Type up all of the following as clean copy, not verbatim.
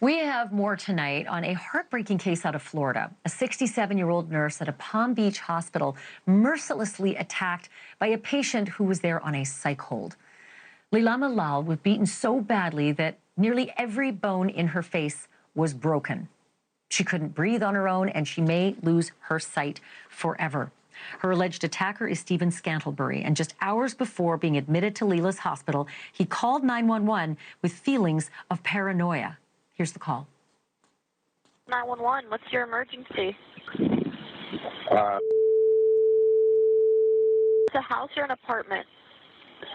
We have more tonight on a heartbreaking case out of Florida. A 67-year-old nurse at a Palm Beach hospital mercilessly attacked by a patient who was there on a psych hold. Leelamma Lal was beaten so badly that nearly every bone in her face was broken. She couldn't breathe on her own, and she may lose her sight forever. Her alleged attacker is Stephen Scantlebury, and just hours before being admitted to Leela's hospital, he called 911 with feelings of paranoia. Here's the call. 911, what's your emergency? It's a house or an apartment?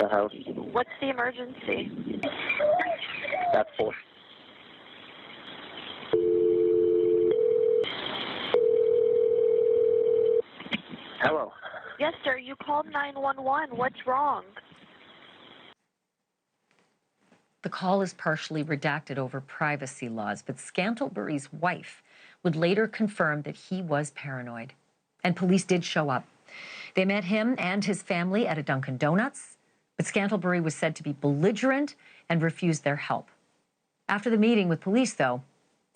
a house. What's the emergency? That's 4. Hello. Yes, sir, you called 911. What's wrong? The call is partially redacted over privacy laws, but Scantlebury's wife would later confirm that he was paranoid. And police did show up. They met him and his family at a Dunkin' Donuts, but Scantlebury was said to be belligerent and refused their help. After the meeting with police, though,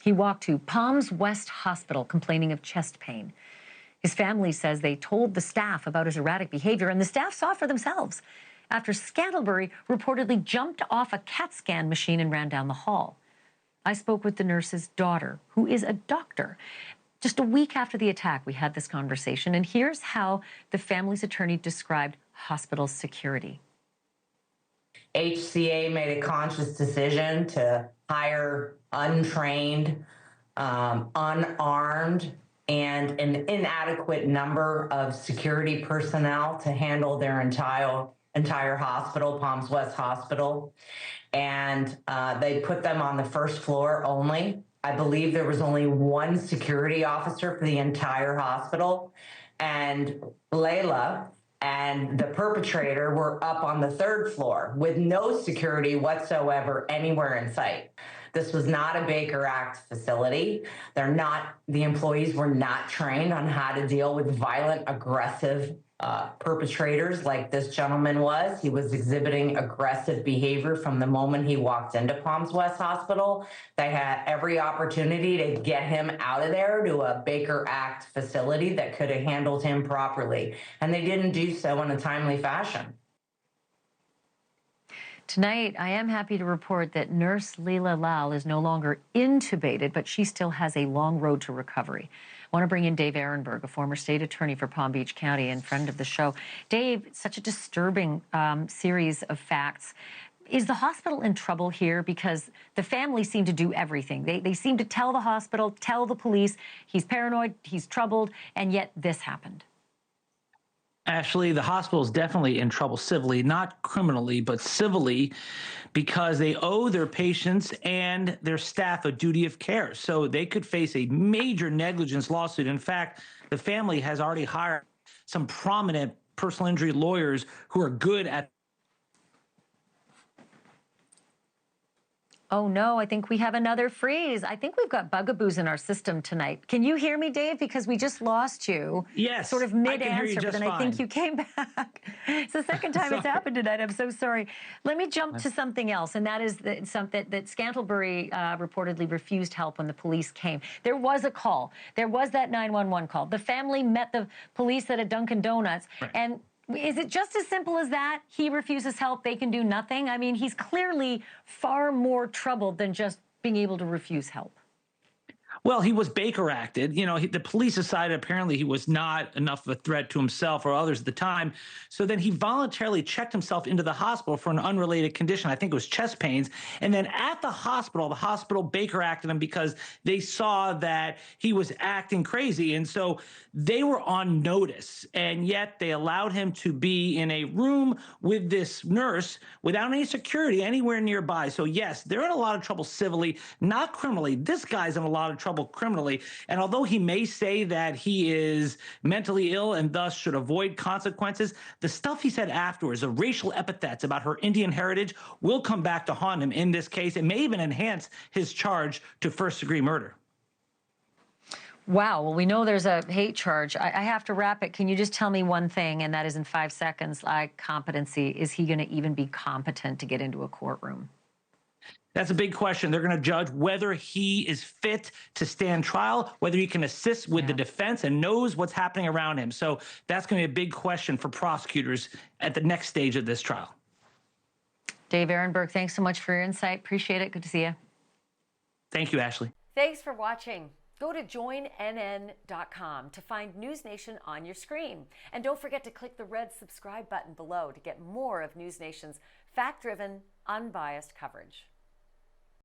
he walked to Palms West Hospital complaining of chest pain. His family says they told the staff about his erratic behavior, and the staff saw for themselves after Scantlebury reportedly jumped off a CAT scan machine and ran down the hall. I spoke with the nurse's daughter, who is a doctor. Just a week after the attack, we had this conversation, and here's how the family's attorney described hospital security. HCA made a conscious decision to hire untrained, unarmed, and an inadequate number of security personnel to handle their entire hospital, Palms West Hospital. And they put them on the first floor only. I believe there was only one security officer for the entire hospital. And Layla and the perpetrator were up on the 3rd floor with no security whatsoever anywhere in sight. This was not a Baker Act facility. The employees were not trained on how to deal with violent, aggressive perpetrators like this gentleman was. He was exhibiting aggressive behavior from the moment he walked into Palms West Hospital. They had every opportunity to get him out of there to a Baker Act facility that could have handled him properly, and they didn't do so in a timely fashion. Tonight, I am happy to report that nurse Leelamma Lal is no longer intubated, but she still has a long road to recovery. I want to bring in Dave Aronberg, a former state attorney for Palm Beach County and friend of the show. Dave, such a disturbing series of facts. Is the hospital in trouble here? Because the family seemed to do everything. They seemed to tell the hospital, tell the police, he's paranoid, he's troubled, and yet this happened. Ashleigh, the hospital is definitely in trouble civilly, not criminally, but civilly, because they owe their patients and their staff a duty of care. So they could face a major negligence lawsuit. In fact, the family has already hired some prominent personal injury lawyers who are good at. Oh, no, I think we have another freeze. I think we've got bugaboos in our system tonight. Can you hear me, Dave? Because we just lost you. Yes. Sort of mid-answer, but then fine. I think you came back. It's the second time it's happened tonight. I'm so sorry. Let me jump to something else, and that is that Scantlebury reportedly refused help when the police came. There was a call. There was that 911 call. The family met the police at a Dunkin' Donuts, right. And is it just as simple as that? He refuses help, they can do nothing? I mean, he's clearly far more troubled than just being able to refuse help. Well, he was Baker acted. You know, the police decided apparently he was not enough of a threat to himself or others at the time. So then he voluntarily checked himself into the hospital for an unrelated condition. I think it was chest pains. And then at the hospital Baker acted him because they saw that he was acting crazy. And so they were on notice. And yet they allowed him to be in a room with this nurse without any security anywhere nearby. So yes, they're in a lot of trouble civilly, not criminally. This guy's in a lot of trouble criminally. And although he may say that he is mentally ill and thus should avoid consequences, the stuff he said afterwards, the racial epithets about her Indian heritage, will come back to haunt him in this case. It may even enhance his charge to first-degree murder. Wow. Well, we know there's a hate charge. I have to wrap it. Can you just tell me one thing, and that is in 5 seconds, competency. Is he going to even be competent to get into a courtroom? That's a big question. They're going to judge whether he is fit to stand trial, whether he can assist with the defense and knows what's happening around him. So that's going to be a big question for prosecutors at the next stage of this trial. Dave Aronberg, thanks so much for your insight. Appreciate it. Good to see you. Thank you, Ashleigh. Thanks for watching. Go to joinnn.com to find NewsNation on your screen. And don't forget to click the red subscribe button below to get more of NewsNation's fact-driven, unbiased coverage.